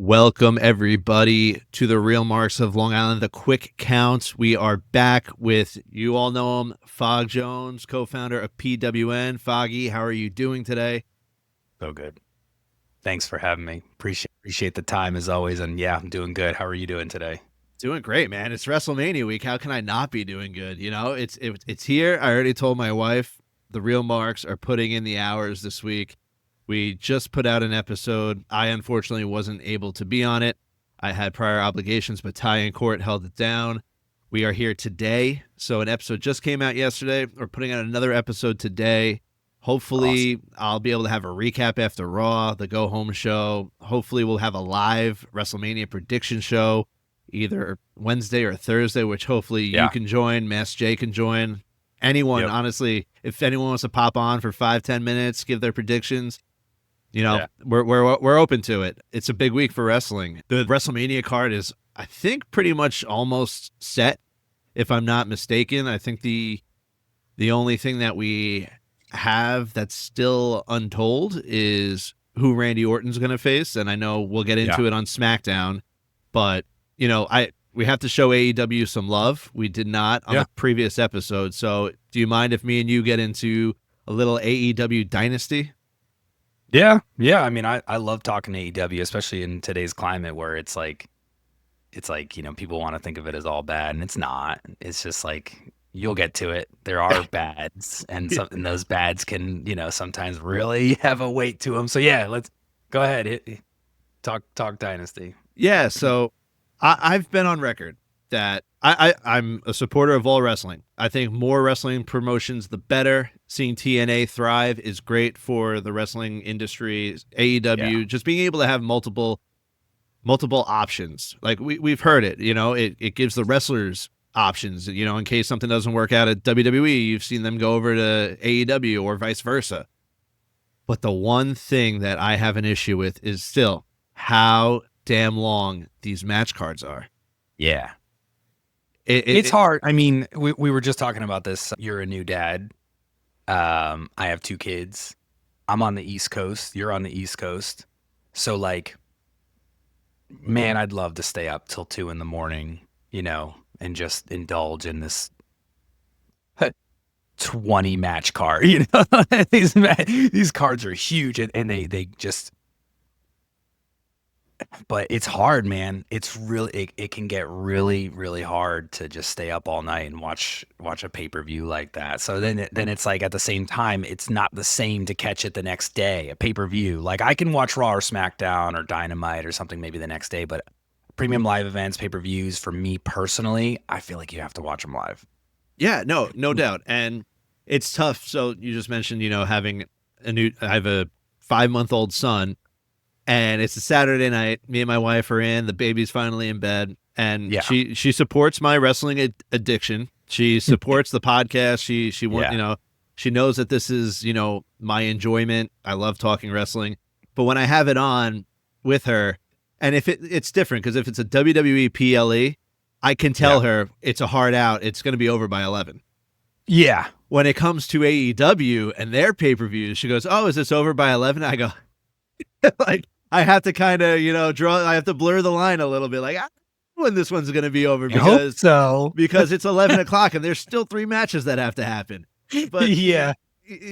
Welcome, everybody, to the Real Marks of Long Island, the Quick Counts. We are back with, you all know him, Fog Jones, co-founder of PWN. Foggy, how are you doing today? So good. Thanks for having me. Appreciate the time as always. And yeah, I'm doing good. How are you doing today? Doing great, man. It's WrestleMania week. How can I not be doing good? You know, it's here. I already told my wife the Real Marks are putting in the hours this week. We just put out an episode. I unfortunately wasn't able to be on it. I had prior obligations, but Ty and Court held it down. We are here today. So an episode just came out yesterday. We're putting out another episode today. Hopefully, awesome. I'll be able to have a recap after Raw, the Go Home show. Hopefully, we'll have a live WrestleMania prediction show either Wednesday or Thursday, which hopefully you can join, Mass J can join. Anyone, honestly, if anyone wants to pop on for 5-10 minutes, give their predictions, you know, we're open to it. It's a big week for wrestling. The WrestleMania card is, I think, pretty much almost set, if I'm not mistaken. I think the only thing that we have that's still untold is who Randy Orton's going to face, and I know we'll get into it on Smackdown, but you know, we have to show AEW some love. We did not on the previous episode. So do you mind if me and you get into a little AEW Dynasty? Yeah. I mean, I love talking AEW, especially in today's climate where it's like, you know, people want to think of it as all bad, and it's not. It's just like, you'll get to it. There are bads, and those bads can, you know, sometimes really have a weight to them. So yeah, let's go ahead. Talk Dynasty. Yeah. So I've been on record that I'm a supporter of all wrestling. I think more wrestling promotions, the better. Seeing TNA thrive is great for the wrestling industry. AEW, just being able to have multiple options. Like we've heard it, you know, it gives the wrestlers options, you know, in case something doesn't work out at WWE, you've seen them go over to AEW or vice versa. But the one thing that I have an issue with is still how damn long these match cards are. Yeah. It's hard. I mean, we were just talking about this. You're a new dad. I have 2 kids. I'm on the East Coast. You're on the East Coast. So like, man, I'd love to stay up till 2 a.m, you know, and just indulge in this 20 match card. You know, these cards are huge, and they just. But it's hard, man. It's really it can get really, really hard to just stay up all night and watch a pay-per-view like that. So then it's like, at the same time, it's not the same to catch it the next day, a pay-per-view. Like I can watch Raw or Smackdown or Dynamite or something maybe the next day, but premium live events, pay-per-views, for me personally, I feel like you have to watch them live. Yeah, no doubt. And it's tough. So you just mentioned, you know, having I have a 5-month-old son. And it's a Saturday night. Me and my wife are in. The baby's finally in bed, and she supports my wrestling addiction. She supports the podcast. She you know, she knows that this is, you know, my enjoyment. I love talking wrestling, but when I have it on with her, and if it's different because if it's a WWE PLE, I can tell her it's a hard out. It's going to be over by 11. Yeah. When it comes to AEW and their pay-per-views, she goes, "Oh, is this over by 11?" I go, like. I have to kind of, you know, I have to blur the line a little bit. Like, I don't know when this one's going to be over because it's 11 o'clock and there's still 3 matches that have to happen. But you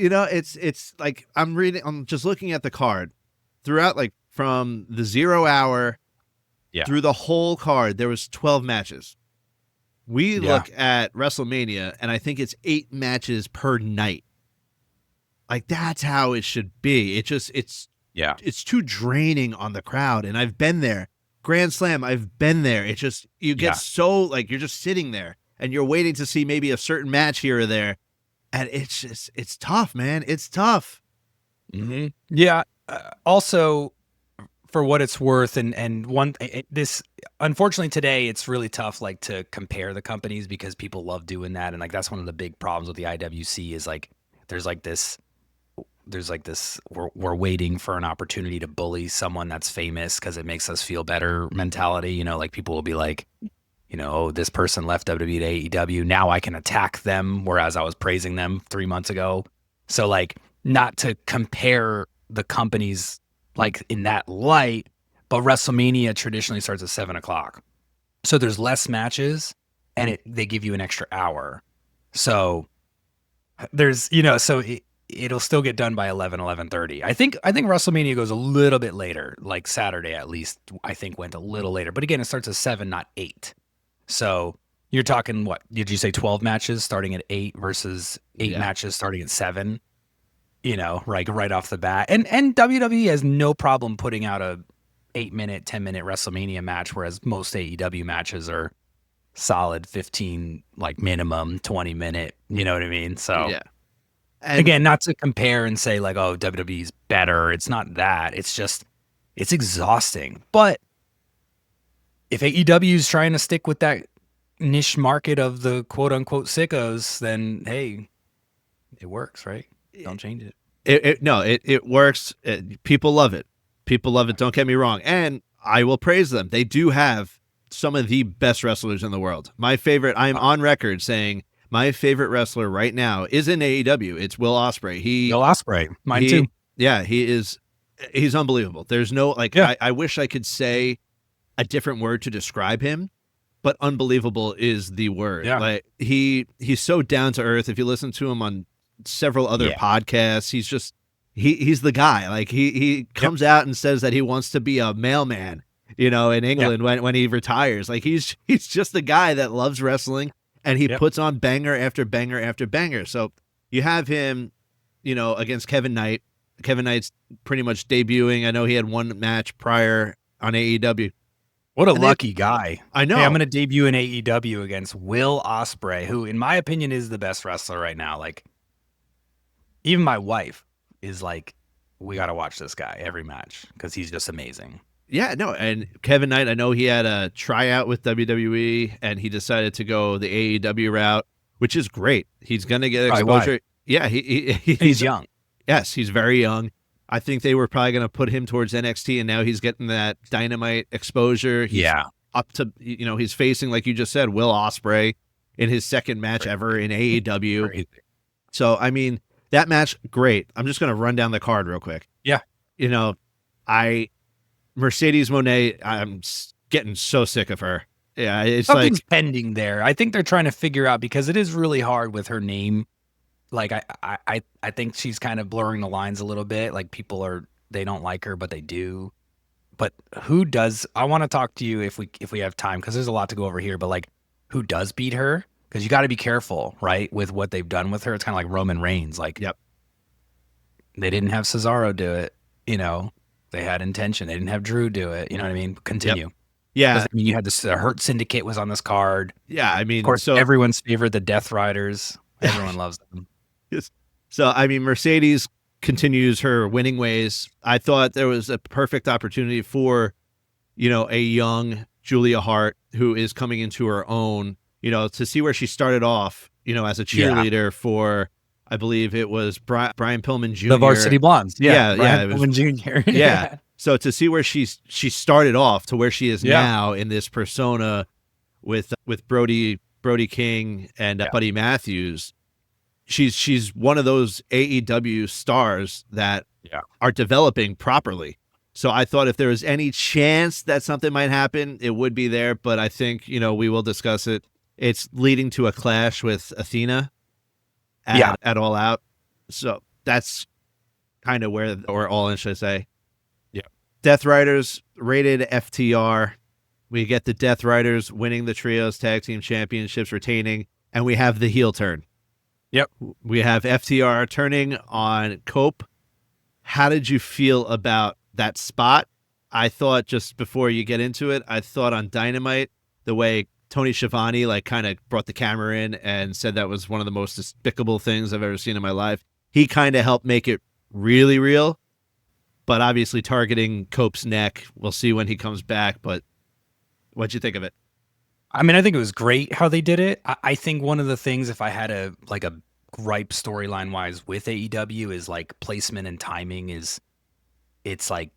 know, it's like I'm just looking at the card throughout, like from the 0 hour through the whole card, there was 12 matches. We look at WrestleMania and I think it's 8 matches per night. Like that's how it should be. It's too draining on the crowd. And I've been there. Grand Slam, I've been there. It's just, you get so, like, you're just sitting there and you're waiting to see maybe a certain match here or there. And it's tough, man. It's tough. Mm-hmm. Yeah. Also, for what it's worth, this, unfortunately today, it's really tough, like, to compare the companies because people love doing that. And like, that's one of the big problems with the IWC is like, there's like this, we're waiting for an opportunity to bully someone that's famous because it makes us feel better mentality. You know, like people will be like, you know, oh, this person left WWE to AEW. Now I can attack them, whereas I was praising them 3 months ago. So like, not to compare the companies like in that light, but WrestleMania traditionally starts at 7:00. So there's less matches, and they give you an extra hour. So there's, so it'll still get done by 11:30. I think WrestleMania goes a little bit later, like Saturday at least. I think went a little later, but again, it starts at 7, not 8. So you're talking, what did you say? 12 matches starting at 8 versus 8 matches starting at 7. Like right off the bat, and WWE has no problem putting out a 8-minute, 10-minute WrestleMania match, whereas most AEW matches are solid 15, like minimum 20-minute. You know what I mean? So Yeah. And again, not to compare and say like, oh, WWE's better. It's not that. It's just, it's exhausting. But if AEW is trying to stick with that niche market of the quote unquote sickos, then hey, it works, right? Don't change it. It works. People love it. People love it. Don't get me wrong. And I will praise them. They do have some of the best wrestlers in the world. My favorite, I'm on record saying my favorite wrestler right now is in AEW. It's Will Osprey. Will Osprey. Mine too. Yeah, he's unbelievable. There's no, like, I wish I could say a different word to describe him, but unbelievable is the word. Yeah. Like he's so down to earth. If you listen to him on several other podcasts, he's just, he's the guy. Like he comes out and says that he wants to be a mailman, in England when he retires. Like he's just the guy that loves wrestling, and he puts on banger after banger after banger. So you have him, against Kevin Knight. Kevin Knight's pretty much debuting. I know he had one match prior on AEW. What a lucky guy. I know. Hey, I'm going to debut in AEW against Will Osprey, who in my opinion is the best wrestler right now. Like even my wife is like, we got to watch this guy every match because he's just amazing. Yeah, no, and Kevin Knight, I know he had a tryout with WWE, and he decided to go the AEW route, which is great. He's going to get exposure. Why? Yeah, he's young. Yes, he's very young. I think they were probably going to put him towards NXT, and now he's getting that Dynamite exposure. He's up to, he's facing, like you just said, Will Osprey in his second match ever in AEW. Crazy. So, I mean, that match, great. I'm just going to run down the card real quick. Yeah. Mercedes Moné, I'm getting so sick of her. Yeah, it's something's like pending there. I think they're trying to figure out, because it is really hard with her name. Like I think she's kind of blurring the lines a little bit. Like they don't like her, but they do. But who does? I want to talk to you if we have time, because there's a lot to go over here. But like, who does beat her? Because you got to be careful, right, with what they've done with her. It's kind of like Roman Reigns. Like, they didn't have Cesaro do it. They had intention. They didn't have Drew do it. You know what I mean? Continue. Yep. Yeah. I mean, you had this Hurt Syndicate was on this card. Yeah. I mean, of course, everyone's favorite, the Death Riders. Everyone loves them. Yes. So, I mean, Mercedes continues her winning ways. I thought there was a perfect opportunity for, a young Julia Hart who is coming into her own, to see where she started off, as a cheerleader for, I believe it was Brian Pillman Jr. The Varsity Blondes. Brian Pillman Jr. Yeah. So to see where she started off to where she is now in this persona with Brody King and Buddy Matthews, she's one of those AEW stars that are developing properly. So I thought if there was any chance that something might happen, it would be there. But I think, we will discuss it. It's leading to a clash with Athena at All Out. So that's kind of or All In, should I say. Yeah. Death Riders rated FTR. We get the Death Riders winning the Trios Tag Team Championships, retaining, and we have the heel turn. Yep. We have FTR turning on Cope. How did you feel about that spot? I thought, just before you get into it, I thought on Dynamite, the way Tony Schiavone kind of brought the camera in and said that was one of the most despicable things I've ever seen in my life. He kind of helped make it really real, but obviously targeting Cope's neck. We'll see when he comes back, but what'd you think of it? I mean, I think it was great how they did it. I think one of the things, if I had a gripe storyline wise with AEW, is like placement and timing it's like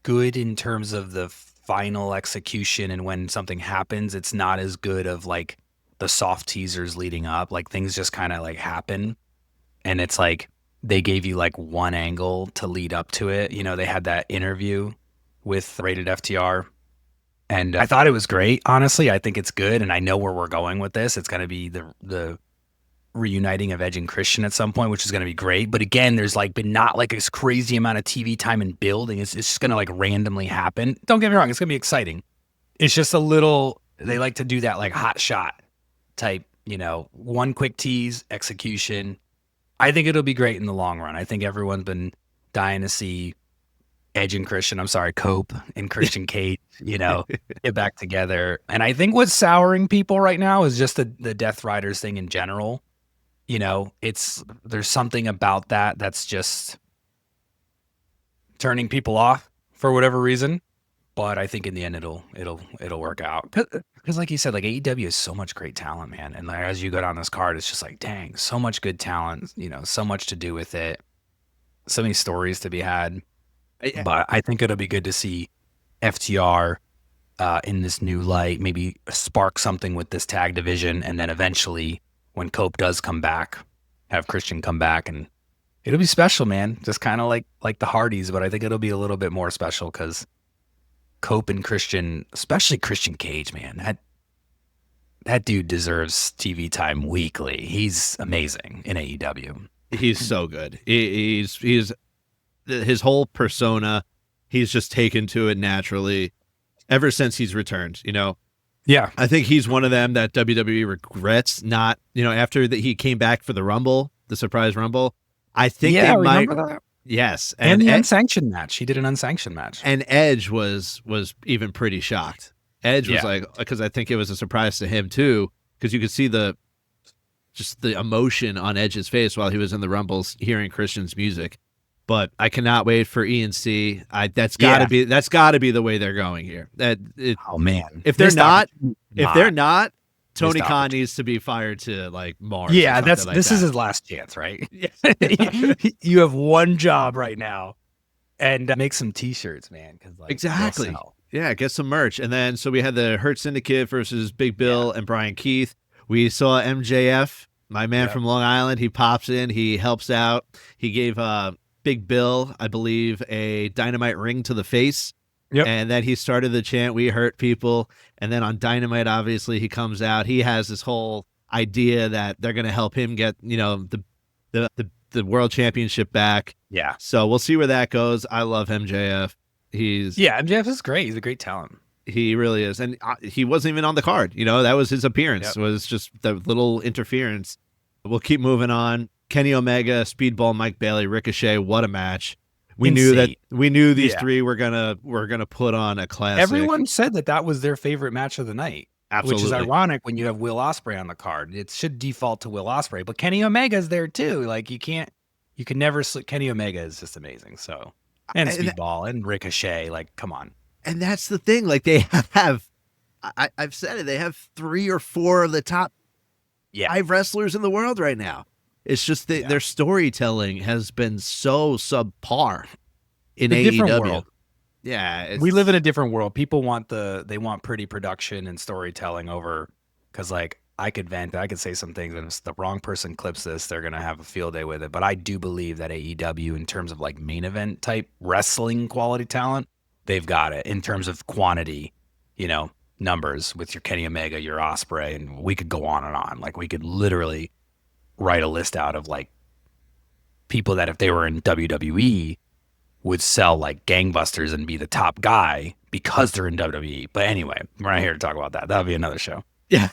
good in terms of the final execution, and when something happens, it's not as good of like the soft teasers leading up. Like things just kind of like happen, and it's like they gave you like one angle to lead up to it. They had that interview with rated FTR. And I thought it was great. Honestly, I think it's good. And I know where we're going with this. It's going to be the reuniting of Edge and Christian at some point, which is going to be great. But again, there's like been not like this crazy amount of TV time and building. It's just going to like randomly happen. Don't get me wrong. It's going to be exciting. It's just a little, they like to do that like hot shot type, one quick tease, execution. I think it'll be great in the long run. I think everyone's been dying to see Cope and Christian Cage, get back together. And I think what's souring people right now is just the Death Riders thing in general. There's something about that's just turning people off for whatever reason. But I think in the end it'll work out. Because like you said, like AEW has so much great talent, man. And like, as you go down this card, it's just like, dang, so much good talent, so much to do with it. So many stories to be had. But I think it'll be good to see FTR in this new light, maybe spark something with this tag division, and then eventually, when Cope does come back, have Christian come back, and it'll be special, man. Just kind of like the Hardys, but I think it'll be a little bit more special because Cope and Christian, especially Christian Cage, man, that dude deserves TV time weekly. He's amazing in AEW. He's so good. He's his whole persona, he's just taken to it naturally ever since he's returned, Yeah. I think he's one of them that WWE regrets not, after that he came back for the Rumble, the surprise Rumble. I think they might. That? Yes. And the unsanctioned match. He did an unsanctioned match. And Edge was even pretty shocked. Edge was like, because I think it was a surprise to him too, because you could see the emotion on Edge's face while he was in the Rumbles hearing Christian's music. But I cannot wait for E&C. That's got to be the way they're going here. Oh man! If they're not, Tony Khan needs to be fired to like Mars. Yeah, this is his last chance, right? You have one job right now, and make some T-shirts, man. Exactly. Yeah, get some merch, and then so we had the Hurt Syndicate versus Big Bill and Brian Keith. We saw MJF, my man from Long Island. He pops in, he helps out. He gave Big Bill, I believe, a dynamite ring to the face. Yep. And then he started the chant, "We hurt people." And then on Dynamite, obviously, he comes out. He has this whole idea that they're going to help him get, the world championship back. Yeah. So we'll see where that goes. I love MJF. MJF is great. He's a great talent. He really is. And he wasn't even on the card. That was his appearance, was just the little interference. We'll keep moving on. Kenny Omega, Speedball, Mike Bailey, Ricochet. What a match! We knew these three were gonna put on a classic. Everyone said that was their favorite match of the night. Absolutely. Which is ironic when you have Will Osprey on the card. It should default to Will Osprey, but Kenny Omega's there too. Like you can never Kenny Omega is just amazing. So and Speedball and Ricochet, like come on. And that's the thing. Like they have, I've said it. They have 3 or 4 of the top 5 wrestlers in the world right now. It's just that their storytelling has been so subpar in AEW. Different world. Yeah, we live in a different world. People want they want pretty production and storytelling over, because like I could vent, I could say some things, and if the wrong person clips this, they're gonna have a field day with it. But I do believe that AEW, in terms of like main event type wrestling quality talent, they've got it in terms of quantity, numbers with your Kenny Omega, your Osprey, and we could go on and on. Like we could literally write a list out of like people that if they were in WWE would sell like gangbusters and be the top guy because they're in WWE. But anyway, we're not here to talk about that. That'll be another show. Yeah.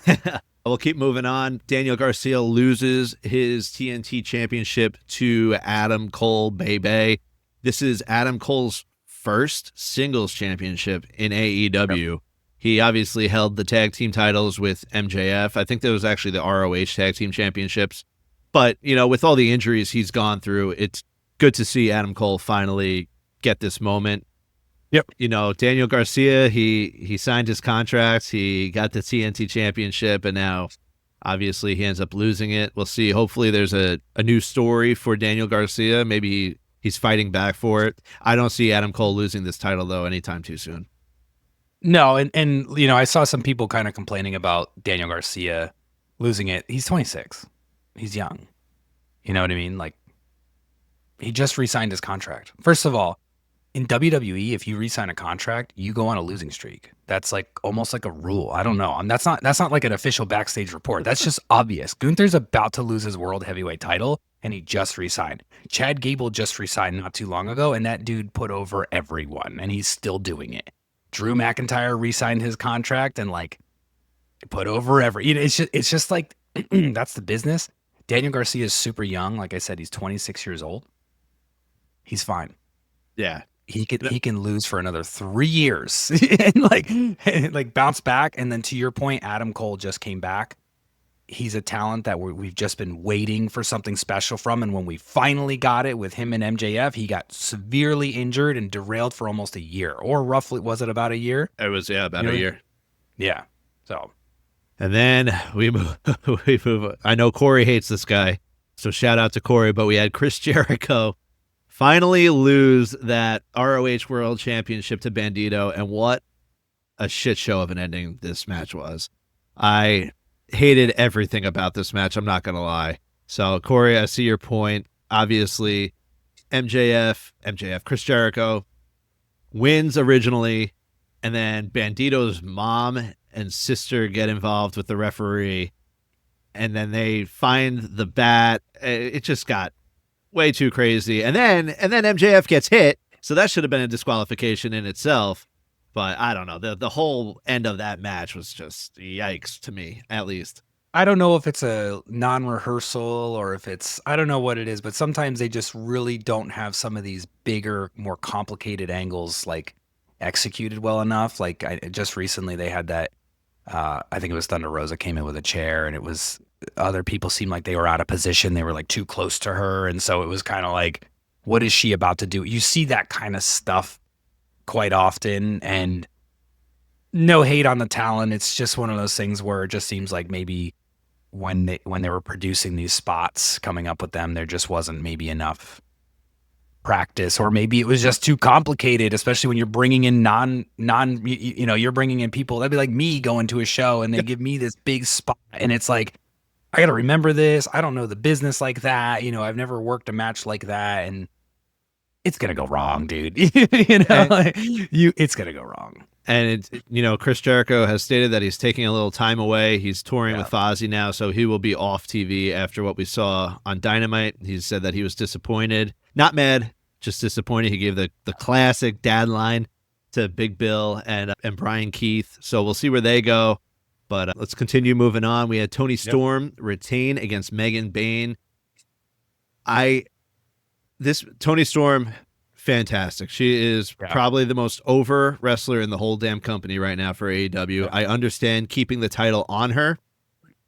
We'll keep moving on. Daniel Garcia loses his TNT championship to Adam Cole, Bay. This is Adam Cole's first singles championship in AEW. Yep. He obviously held the tag team titles with MJF. I think that was actually the ROH tag team championships. But, with all the injuries he's gone through, it's good to see Adam Cole finally get this moment. Yep. Daniel Garcia, he signed his contracts. He got the TNT championship, and now obviously he ends up losing it. We'll see. Hopefully there's a new story for Daniel Garcia. Maybe he's fighting back for it. I don't see Adam Cole losing this title, though, anytime too soon. No, and I saw some people kind of complaining about Daniel Garcia losing it. He's 26. He's young. You know what I mean? Like, he just re-signed his contract. First of all, in WWE, if you re-sign a contract, you go on a losing streak. That's like almost like a rule. I don't know. And that's not like an official backstage report. That's just obvious. Gunther's about to lose his world heavyweight title, and he just re-signed. Chad Gable just re-signed not too long ago, and that dude put over everyone, and he's still doing it. Drew McIntyre re-signed his contract and like put over it's just like that's the business. Daniel Garcia is super young. Like I said, he's 26 years old. He's fine. Yeah. He can lose for another 3 years and like bounce back. And then to your point, Adam Cole just came back. He's a talent that we've just been waiting for something special from. And when we finally got it with him and MJF, he got severely injured and derailed for almost a year, or roughly, was it about a year? It was, about a year. Yeah. So. And then we move. I know Corey hates this guy, so shout out to Corey, but we had Chris Jericho finally lose that ROH World Championship to Bandito, and what a shit show of an ending this match was. I hated everything about this match, I'm not going to lie. So, Corey, I see your point. Obviously, Chris Jericho wins originally, and then Bandito's mom and sister get involved with the referee, and then they find the bat. It just got way too crazy. And then MJF gets hit, so that should have been a disqualification in itself. But I don't know. The whole end of that match was just yikes to me, at least. I don't know if it's a non-rehearsal or if it's, I don't know what it is, but sometimes they just really don't have some of these bigger, more complicated angles like executed well enough. Like just recently they had that, I think it was Thunder Rosa came in with a chair, and it was other people seemed like they were out of position. They were like too close to her. And so it was kind of like, what is she about to do? You see that kind of stuff quite often, and no hate on the talent. It's just one of those things where it just seems like maybe when they were producing these spots, coming up with them, there just wasn't maybe enough practice, or maybe it was just too complicated, especially when you're bringing in you're bringing in people. That'd be like me going to a show and they give me this big spot, and it's like, I got to remember this. I don't know the business like that. I've never worked a match like that, and it's going to go wrong, dude. It's going to go wrong. And Chris Jericho has stated that he's taking a little time away. He's touring with Fozzy now, so he will be off TV after what we saw on Dynamite. He said that he was disappointed, not mad, just disappointed. He gave the classic dad line to Big Bill and Brian Keith. So we'll see where they go. But let's continue moving on. We had Toni Storm retain against Megan Bayne. Toni Storm, fantastic. She is probably the most over wrestler in the whole damn company right now for AEW. I understand keeping the title on her.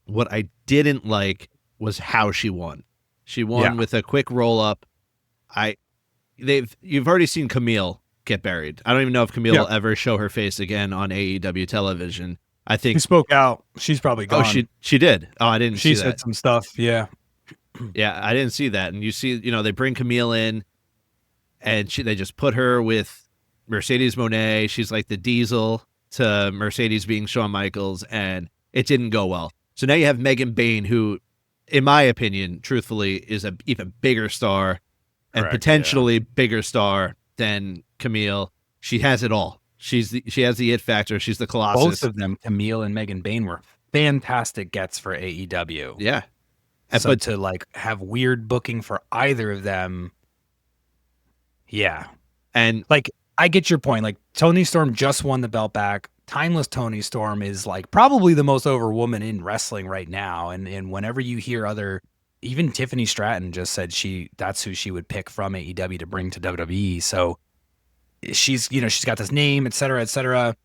What I didn't like was how she won. She won with a quick roll up. You've already seen Camille get buried. I don't even know if Camille will ever show her face again on AEW television. I think she spoke out. She's probably gone. Oh, she did. Oh, I didn't see that. She said some stuff. Yeah. Yeah, I didn't see that. And you see, they bring Camille in, and they just put her with Mercedes Moné. She's like the Diesel to Mercedes being Shawn Michaels, and it didn't go well. So now you have Megan Bayne, who, in my opinion, truthfully, is an even bigger star and potentially bigger star than Camille. She has it all. She has the it factor. She's the Colossus. Both of them, Camille and Megan Bayne, were fantastic gets for AEW. Yeah. But to like have weird booking for either of them. Yeah. And like, I get your point. Like, Toni Storm just won the belt back. Timeless Toni Storm is like probably the most over woman in wrestling right now. And whenever you hear even Tiffany Stratton just said that's who she would pick from AEW to bring to WWE. So she's got this name, et cetera,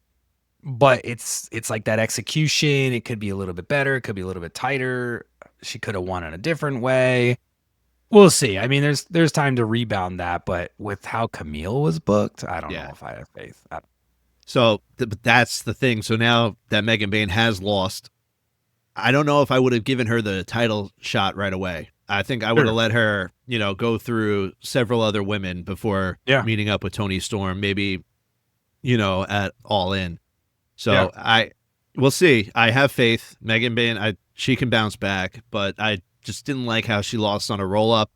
but it's like that execution. It could be a little bit better. It could be a little bit tighter. She could have won in a different way. We'll see. I mean, there's time to rebound that, but with how Camille was booked, I don't know if I have faith. So that's the thing. So now that Megan Bayne has lost, I don't know if I would have given her the title shot right away. I think I would have let her, go through several other women before meeting up with Toni Storm, maybe, at All In. So we'll see. I have faith. Megan Bayne, she can bounce back, but I just didn't like how she lost on a roll up.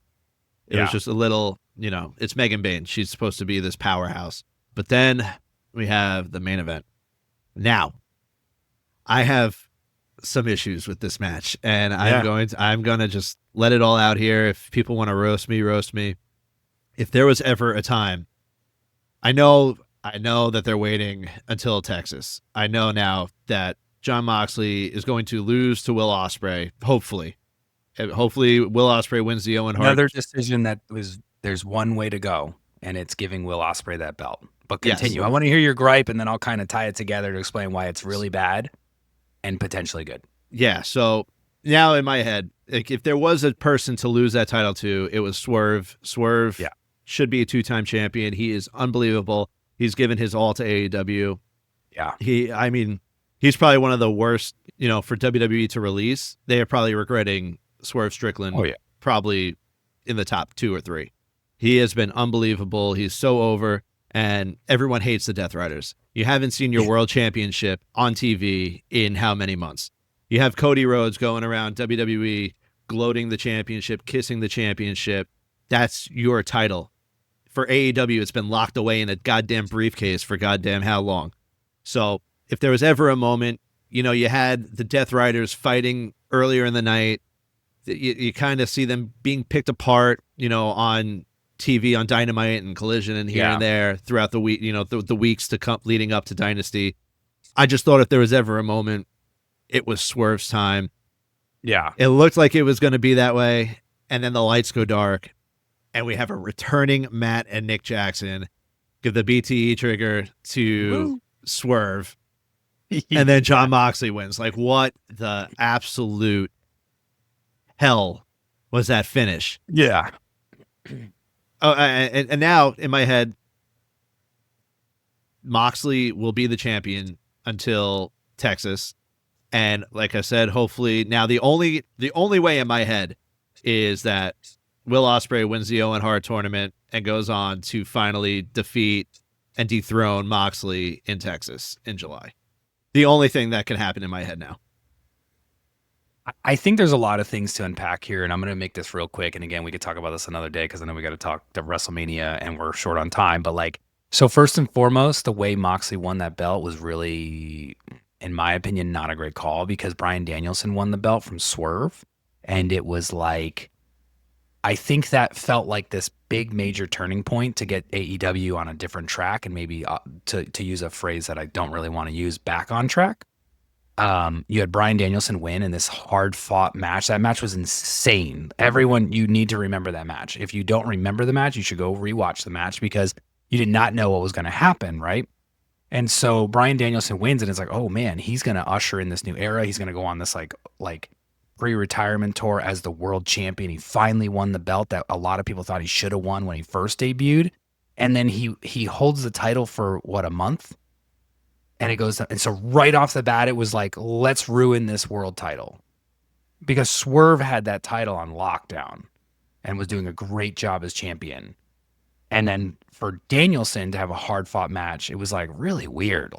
It was just a little it's Megan Bain. She's supposed to be this powerhouse. But then we have the main event. Now, I have some issues with this match, and I'm going to just let it all out here. If people want to roast me, roast me. If there was ever a time, I know that they're waiting until Texas. I know now that Jon Moxley is going to lose to Will Osprey, hopefully. Hopefully Will Osprey wins the Owen Hart. Another decision there's one way to go, and it's giving Will Osprey that belt. But continue. Yes. I want to hear your gripe, and then I'll kind of tie it together to explain why it's really bad and potentially good. Yeah, so now in my head, like, if there was a person to lose that title to, it was Swerve. Swerve should be a 2-time champion. He is unbelievable. He's given his all to AEW. Yeah. He's probably one of the worst, for WWE to release. They are probably regretting Swerve Strickland. Oh, yeah. Probably in the top 2 or 3. He has been unbelievable. He's so over, and everyone hates the Death Riders. You haven't seen your world championship on TV in how many months? You have Cody Rhodes going around WWE, gloating the championship, kissing the championship. That's your title. For AEW, it's been locked away in a goddamn briefcase for goddamn how long? So if there was ever a moment, you had the Death Riders fighting earlier in the night. You kind of see them being picked apart, on TV, on Dynamite and Collision and here and there throughout the week, the weeks to come leading up to Dynasty. I just thought if there was ever a moment, it was Swerve's time. Yeah. It looked like it was going to be that way. And then the lights go dark and we have a returning Matt and Nick Jackson give the BTE trigger to Swerve. And then Jon Moxley wins. Like, what the absolute hell was that finish? Yeah. Oh, and now in my head, Moxley will be the champion until Texas. And like I said, hopefully now the only way in my head is that Will Ospreay wins the Owen Hart tournament and goes on to finally defeat and dethrone Moxley in Texas in July. The only thing that can happen in my head now. I think there's a lot of things to unpack here, and I'm going to make this real quick. And again, we could talk about this another day because I know we got to talk to WrestleMania and we're short on time. But so first and foremost, the way Moxley won that belt was really, in my opinion, not a great call because Bryan Danielson won the belt from Swerve. And it was I think that felt like this big major turning point to get AEW on a different track and maybe to use a phrase that I don't really want to use, back on track. You had Bryan Danielson win in this hard-fought match. That match was insane. Everyone, you need to remember that match. If you don't remember the match, you should go rewatch the match because you did not know what was going to happen, right? And so Bryan Danielson wins, and it's like, oh man, he's going to usher in this new era. He's going to go on this like pre-retirement tour as the world champion. He finally won the belt that a lot of people thought he should have won when he first debuted. And then he holds the title for a month? And it goes, and so right off the bat, it was like, let's ruin this world title. Because Swerve had that title on lockdown and was doing a great job as champion. And then for Danielson to have a hard fought match, it was really weird.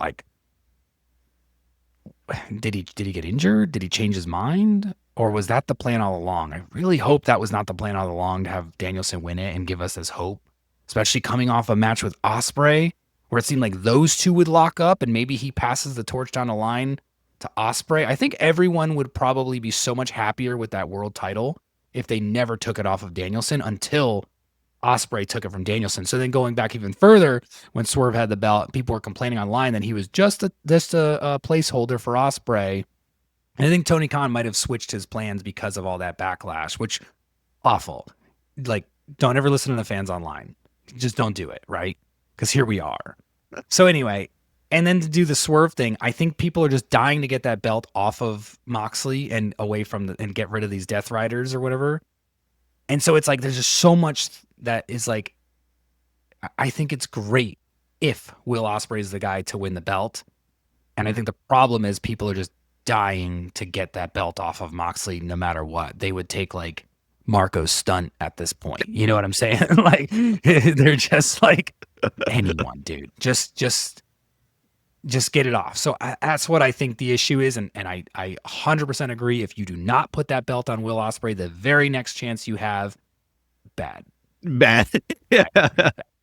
Did he get injured? Did he change his mind? Or was that the plan all along? I really hope that was not the plan all along, to have Danielson win it and give us this hope, especially coming off a match with Osprey, where it seemed like those two would lock up and maybe he passes the torch down the line to Osprey. I think everyone would probably be so much happier with that world title if they never took it off of Danielson until Osprey took it from Danielson. So then going back even further, when Swerve had the belt, people were complaining online that he was just a placeholder for Osprey. And I think Tony Khan might have switched his plans because of all that backlash, which awful. Don't ever listen to the fans online. Just don't do it, right? Because here we are. So anyway, and then to do the Swerve thing, I think people are just dying to get that belt off of Moxley and away from and get rid of these Death Riders or whatever. And so it's there's just so much that is I think it's great if Will Ospreay is the guy to win the belt. And I think the problem is people are just dying to get that belt off of Moxley no matter what. They would take Marco's stunt at this point. You know what I'm saying? They're just anyone, dude. Just get it off. So that's what I think the issue is. And I 100% agree. If you do not put that belt on Will Ospreay, the very next chance you have, bad. Bad. Yeah.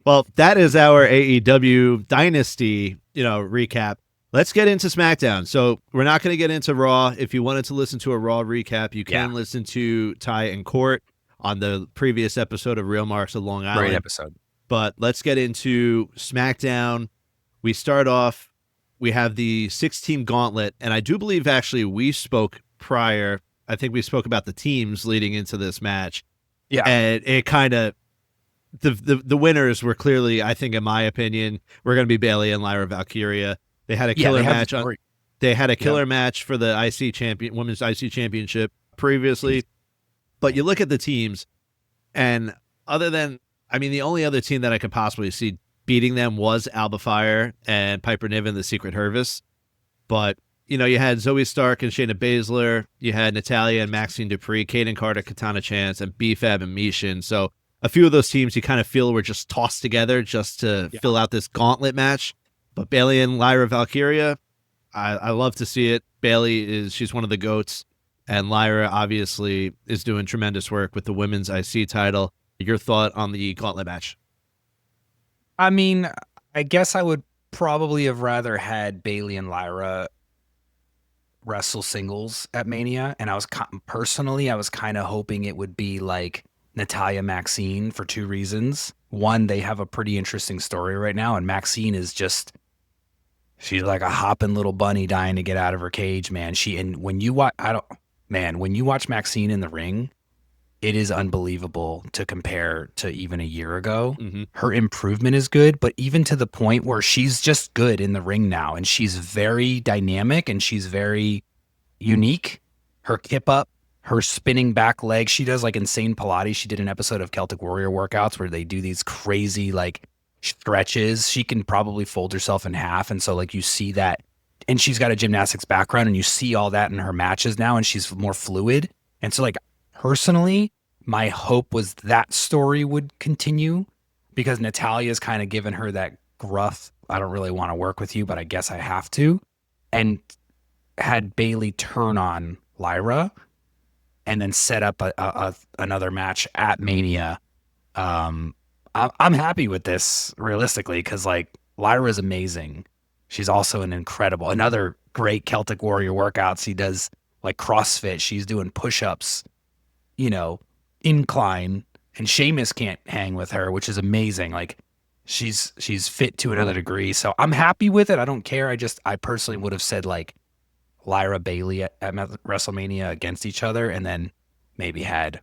Well, that is our AEW Dynasty, recap. Let's get into SmackDown. So we're not going to get into Raw. If you wanted to listen to a Raw recap, you can listen to Ty and Court on the previous episode of Real Marks of Long Island. Great episode. But let's get into SmackDown. We start off, we have the 6-team gauntlet, and I do believe actually we spoke prior. I think we spoke about the teams leading into this match. Yeah. And it kind of, the winners were clearly, I think, in my opinion, were going to be Bayley and Lyra Valkyria. They had a killer match they had a killer match for the women's IC championship previously. But you look at the teams, and the only other team that I could possibly see beating them was Alba Fire and Piper Niven, the Secret Service. But, you had Zoe Stark and Shayna Baszler. You had Natalya and Maxine Dupree, Kaden Carter, Katana Chance, and B-Fab and Mishin. So a few of those teams you kind of feel were just tossed together just to fill out this gauntlet match. But Bayley and Lyra Valkyria, I love to see it. Bayley she's one of the GOATs, and Lyra obviously is doing tremendous work with the women's IC title. Your thought on the gauntlet match? I mean, I guess I would probably have rather had Bayley and Lyra wrestle singles at Mania, and I was kind of hoping it would be like Natalya Maxine for two reasons. One, they have a pretty interesting story right now, and Maxine is she's like a hopping little bunny dying to get out of her cage, man. When you watch Maxine in the ring, it is unbelievable to compare to even a year ago. Mm-hmm. Her improvement is good, but even to the point where she's just good in the ring now, and she's very dynamic and she's very unique. Her kip up, her spinning back leg, she does like insane Pilates. She did an episode of Celtic Warrior workouts where they do these crazy like stretches. She can probably fold herself in half, and so like you see that, and she's got a gymnastics background, and you see all that in her matches now, and she's more fluid. And so like personally, my hope was that story would continue, because Natalia's kind of given her that gruff, I don't really want to work with you, but I guess I have to, and had Bayley turn on Lyra and then set up another match at Mania. I'm happy with this realistically, because like Lyra is amazing. She's also another great Celtic Warrior workouts. He does like CrossFit. She's doing push-ups, incline, and Sheamus can't hang with her, which is amazing. Like she's fit to another degree. So I'm happy with it. I don't care. I personally would have said like Lyra Bayley at WrestleMania against each other, and then maybe had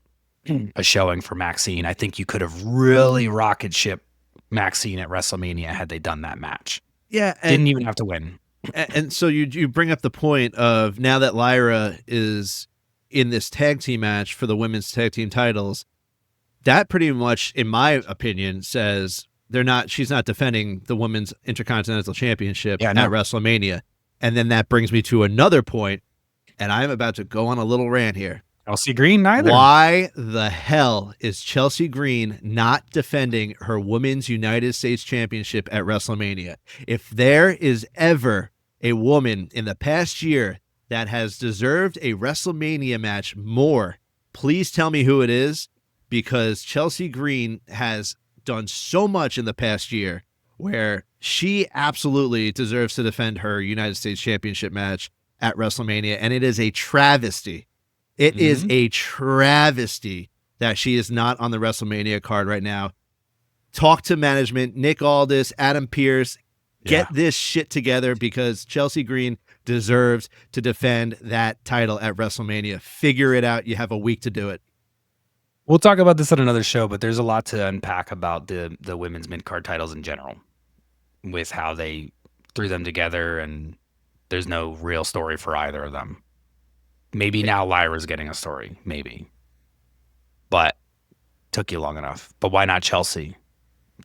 a showing for Maxine. I think you could have really rocket ship Maxine at WrestleMania had they done that match. Yeah. Didn't even have to win. And so you bring up the point of, now that Lyra is in this tag team match for the women's tag team titles, that pretty much, in my opinion, says she's not defending the women's Intercontinental Championship at WrestleMania. And then that brings me to another point, and I'm about to go on a little rant here. Chelsea Green neither. Why the hell is Chelsea Green not defending her Women's United States Championship at WrestleMania? If there is ever a woman in the past year that has deserved a WrestleMania match more, please tell me who it is, because Chelsea Green has done so much in the past year where she absolutely deserves to defend her United States Championship match at WrestleMania, and it is a travesty. It is a travesty that she is not on the WrestleMania card right now. Talk to management, Nick Aldis, Adam Pearce, get this shit together, because Chelsea Green deserves to defend that title at WrestleMania. Figure it out. You have a week to do it. We'll talk about this on another show, but there's a lot to unpack about the women's mid-card titles in general, with how they threw them together, and there's no real story for either of them. Maybe now Lyra's getting a story, maybe. But took you long enough. But why not Chelsea,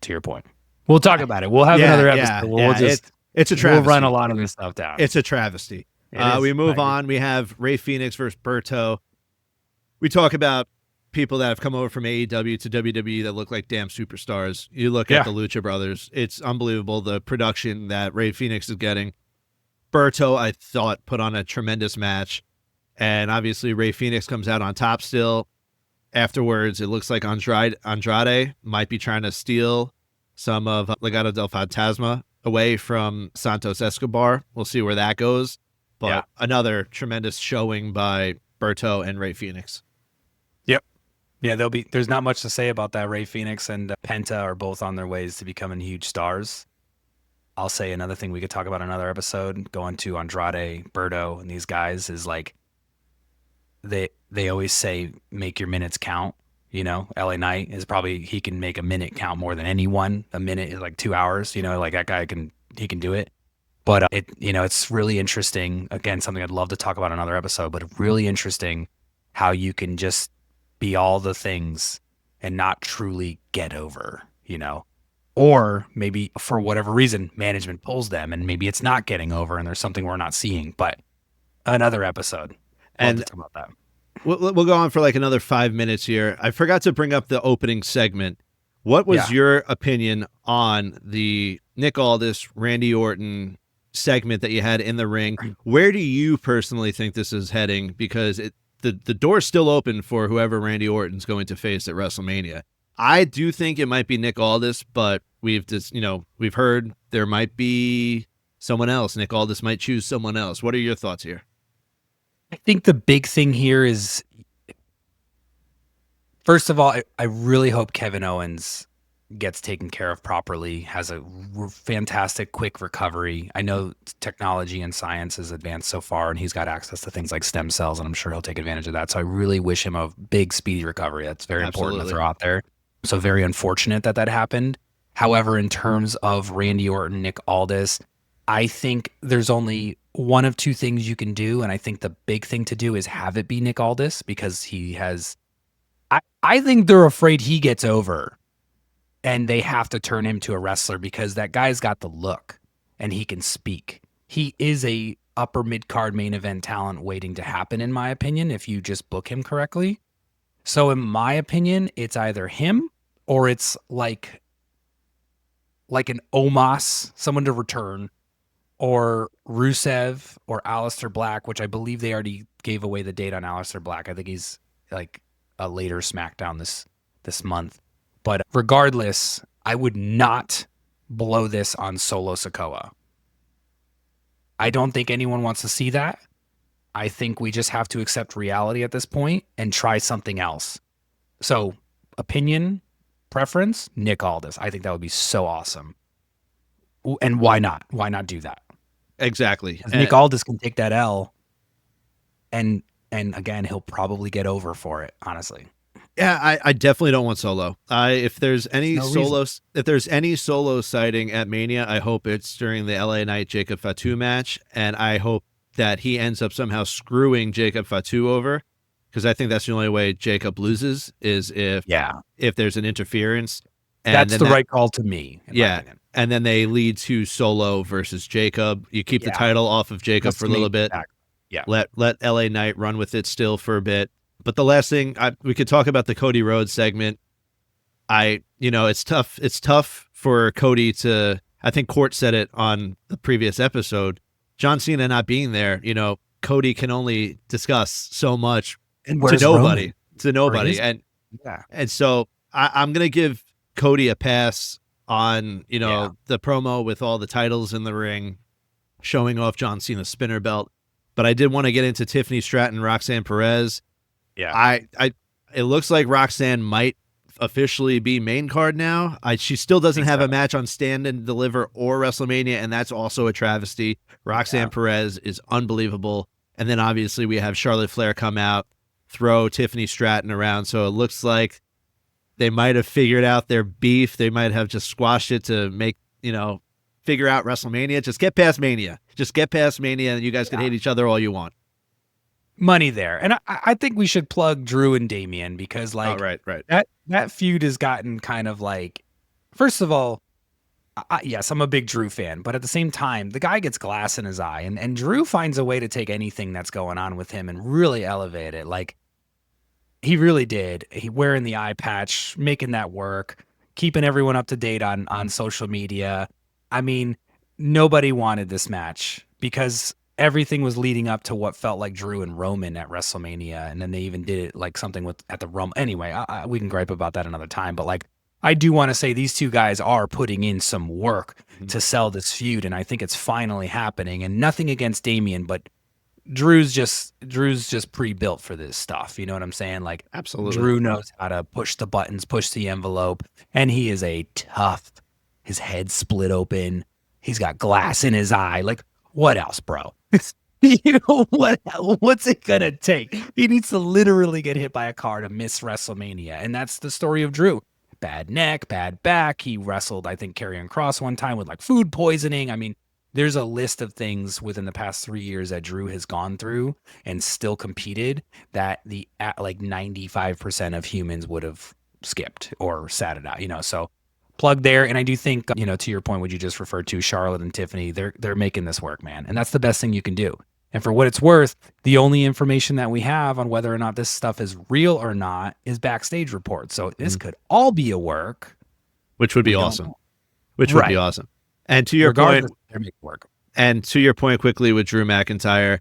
to your point? We'll talk about it. We'll have another episode. It's a travesty. We'll run a lot of this stuff down. It's a travesty. We move on. We have Rey Phoenix versus Berto. We talk about people that have come over from AEW to WWE that look like damn superstars. You look at the Lucha Brothers. It's unbelievable, the production that Rey Phoenix is getting. Berto, I thought, put on a tremendous match. And obviously Rey Phoenix comes out on top still. afterwards, it looks like Andrade might be trying to steal some of Legado del Fantasma away from Santos Escobar. We'll see where that goes. But another tremendous showing by Berto and Rey Phoenix. Yep. Yeah, there's not much to say about that. Rey Phoenix and Penta are both on their ways to becoming huge stars. I'll say another thing we could talk about another episode, going to Andrade, Berto, and these guys is like they always say make your minutes count. You know, LA Knight is probably, he can make a minute count more than anyone. A minute is like 2 hours, you know, like that guy can do it. But it's really interesting. Again, something I'd love to talk about another episode, but really interesting how you can just be all the things and not truly get over, you know, or maybe for whatever reason, management pulls them and maybe it's not getting over and there's something we're not seeing, but another episode. Love to talk about that. We'll go on for like another 5 minutes here. I forgot to bring up the opening segment. What was your opinion on the Nick Aldis, Randy Orton segment that you had in the ring? Where do you personally think this is heading? Because the door's still open for whoever Randy Orton's going to face at WrestleMania. I do think it might be Nick Aldis, but we've heard there might be someone else. Nick Aldis might choose someone else. What are your thoughts here? I think the big thing here is, first of all, I really hope Kevin Owens gets taken care of properly, has a fantastic, quick recovery. I know technology and science has advanced so far, and he's got access to things like stem cells, and I'm sure he'll take advantage of that. So I really wish him a big, speedy recovery. That's very important to throw out there. So very unfortunate that happened. However, in terms of Randy Orton, Nick Aldis, I think there's only one of two things you can do, and I think the big thing to do is have it be Nick Aldis, because he has... I think they're afraid he gets over, and they have to turn him to a wrestler because that guy's got the look, and he can speak. He is a upper mid-card main event talent waiting to happen, in my opinion, if you just book him correctly. So in my opinion, it's either him or it's like an Omos, someone to return, or Rusev or Aleister Black, which I believe they already gave away the date on Aleister Black. I think he's like a later Smackdown this month. But regardless, I would not blow this on Solo Sikoa. I don't think anyone wants to see that. I think we just have to accept reality at this point and try something else. So, opinion, preference, Nick Aldis. I think that would be so awesome. And why not? Why not do that? Exactly. Nick Aldis can take that L, and again, he'll probably get over for it, honestly. Yeah, I definitely don't want Solo. If there's any solo sighting at Mania, I hope it's during the LA Knight Jacob Fatu match, and I hope that he ends up somehow screwing Jacob Fatu over, because I think that's the only way Jacob loses is if there's an interference. And that's the right call to me. Yeah, and then they lead to Solo versus Jacob. You keep the title off of Jacob for a little bit. Yeah, let LA Knight run with it still for a bit. But the last thing, we could talk about the Cody Rhodes segment. It's tough. It's tough for Cody to. I think Court said it on the previous episode. John Cena not being there, Cody can only discuss so much and to nobody. Roman? And so I'm gonna give Cody a pass on the promo with all the titles in the ring, showing off John Cena's spinner belt. But I did want to get into Tiffany Stratton, Roxanne Perez. Yeah, it looks like Roxanne might officially be main card now. She still doesn't have a match on Stand and Deliver or WrestleMania, and that's also a travesty. Roxanne Perez is unbelievable. And then obviously we have Charlotte Flair come out, throw Tiffany Stratton around. So it looks like they might have figured out their beef. They might have just squashed it to make, figure out WrestleMania. Just get past Mania. And you guys can hate each other all you want. Money there. And I think we should plug Drew and Damian, because right. that feud has gotten kind of like, first of all, yes, I'm a big Drew fan, but at the same time, the guy gets glass in his eye, and Drew finds a way to take anything that's going on with him and really elevate it. Like, he really did. He wearing the eye patch, making that work, keeping everyone up to date on social media. I mean, nobody wanted this match because everything was leading up to what felt like Drew and Roman at WrestleMania, and then they even did it like something with at the Rome. Anyway, we can gripe about that another time, but like I do want to say these two guys are putting in some work to sell this feud, and I think it's finally happening. And nothing against Damian, but Drew's just pre-built for this stuff. You know what I'm saying? Like, Absolutely. Drew knows how to push the buttons, push the envelope, and he is a tough. His head split open. He's got glass in his eye. Like, what else, bro? You know what's it gonna take? He needs to literally get hit by a car to miss WrestleMania, and that's the story of Drew. Bad neck, bad back. He wrestled, I think, Karrion Kross one time with like food poisoning. I mean, there's a list of things within the past 3 years that Drew has gone through and still competed that like 95% of humans would have skipped or sat it out, you know. So plug there. And I do think, you know, to your point, what you just referred to, Charlotte and Tiffany, they're making this work, man. And that's the best thing you can do. And for what it's worth, the only information that we have on whether or not this stuff is real or not is backstage reports. So this could all be a work. Which would be awesome. Which would be awesome. And to your point, they're making work. And to your point quickly with Drew McIntyre,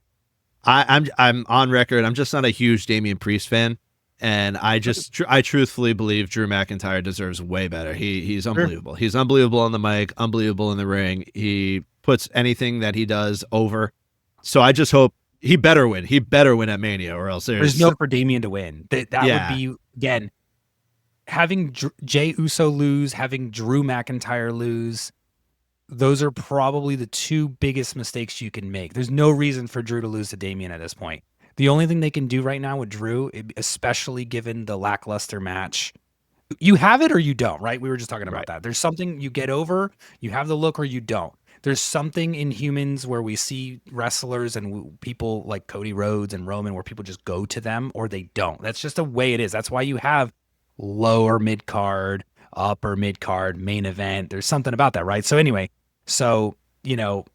I'm on record. I'm just not a huge Damian Priest fan. And I truthfully believe Drew McIntyre deserves way better. He's unbelievable. He's unbelievable on the mic, unbelievable in the ring. He puts anything that he does over. So I just hope he better win. He better win at Mania, or else there's no for Damian to win. That would be, again, having Jey Uso lose, having Drew McIntyre lose. Those are probably the two biggest mistakes you can make. There's no reason for Drew to lose to Damian at this point. The only thing they can do right now with Drew, especially given the lackluster match, you have it or you don't, right? We were just talking about that. There's something you get over, you have the look or you don't. There's something in humans where we see wrestlers and people like Cody Rhodes and Roman where people just go to them or they don't. That's just the way it is. That's why you have lower mid-card, upper mid-card, main event. There's something about that, right? So anyway, you know,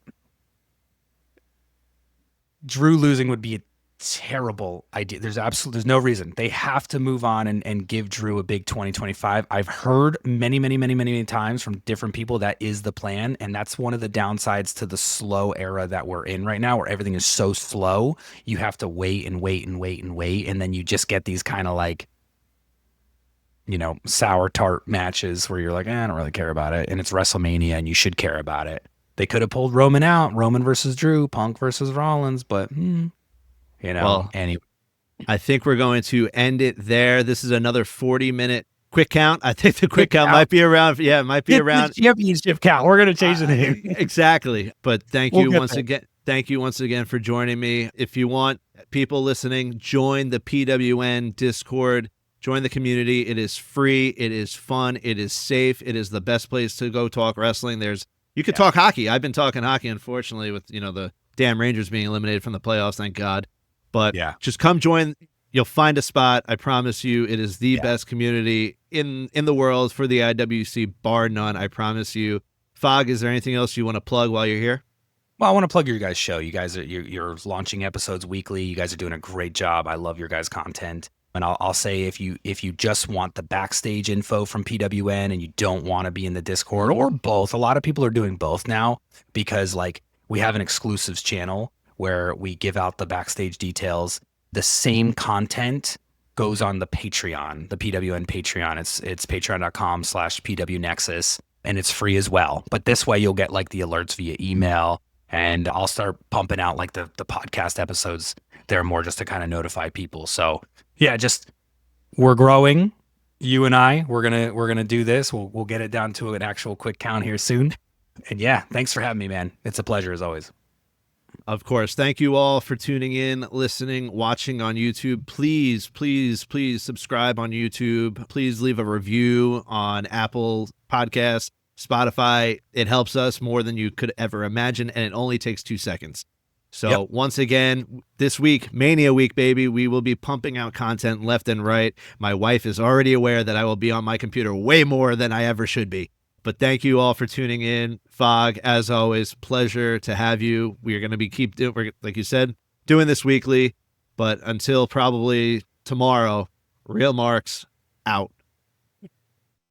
Drew losing would be a terrible idea. There's no reason. They have to move on and give Drew a big 2025. I've heard many times from different people that is the plan, and that's one of the downsides to the slow era that we're in right now, where everything is so slow. You have to wait, and then you just get these kind of like, you know, sour tart matches where you're like, I don't really care about it, and it's WrestleMania and you should care about it. They could have pulled Roman out, Roman versus Drew, Punk versus Rollins, but you know, well, anyway. I think we're going to end it there. This is another 40-minute quick count. I think the quick count might be around. Yeah, it might be around. Championship count. We're going to change the name. Exactly. But thank you once again. Thank you once again for joining me. If you want people listening, join the PWN Discord. Join the community. It is free. It is fun. It is safe. It is the best place to go talk wrestling. You could talk hockey. I've been talking hockey, unfortunately, with, you know, the damn Rangers being eliminated from the playoffs. Thank God. But just come join. You'll find a spot. I promise you, it is the best community in the world for the IWC, bar none. I promise you. Fog, is there anything else you want to plug while you're here? Well, I want to plug your guys' show. You guys you're launching episodes weekly. You guys are doing a great job. I love your guys' content. And I'll say if you just want the backstage info from PWN and you don't want to be in the Discord, or both, a lot of people are doing both now, because like we have an exclusives channel where we give out the backstage details. The same content goes on the Patreon, the PWN Patreon. It's patreon.com/PWNexus, and it's free as well. But this way you'll get like the alerts via email, and I'll start pumping out like the podcast episodes there more just to kind of notify people. So yeah, just we're growing. You and I, we're gonna do this. We'll get it down to an actual quick count here soon. And yeah, thanks for having me, man. It's a pleasure as always. Of course. Thank you all for tuning in, listening, watching on YouTube. Please subscribe on YouTube. Please leave a review on Apple Podcasts, Spotify. It helps us more than you could ever imagine, and it only takes 2 seconds. So once again, this week, Mania week, baby, we will be pumping out content left and right. My wife is already aware that I will be on my computer way more than I ever should be. But thank you all for tuning in. Fog, as always, pleasure to have you. We are going to be like you said, doing this weekly. But until probably tomorrow, Real Marks out.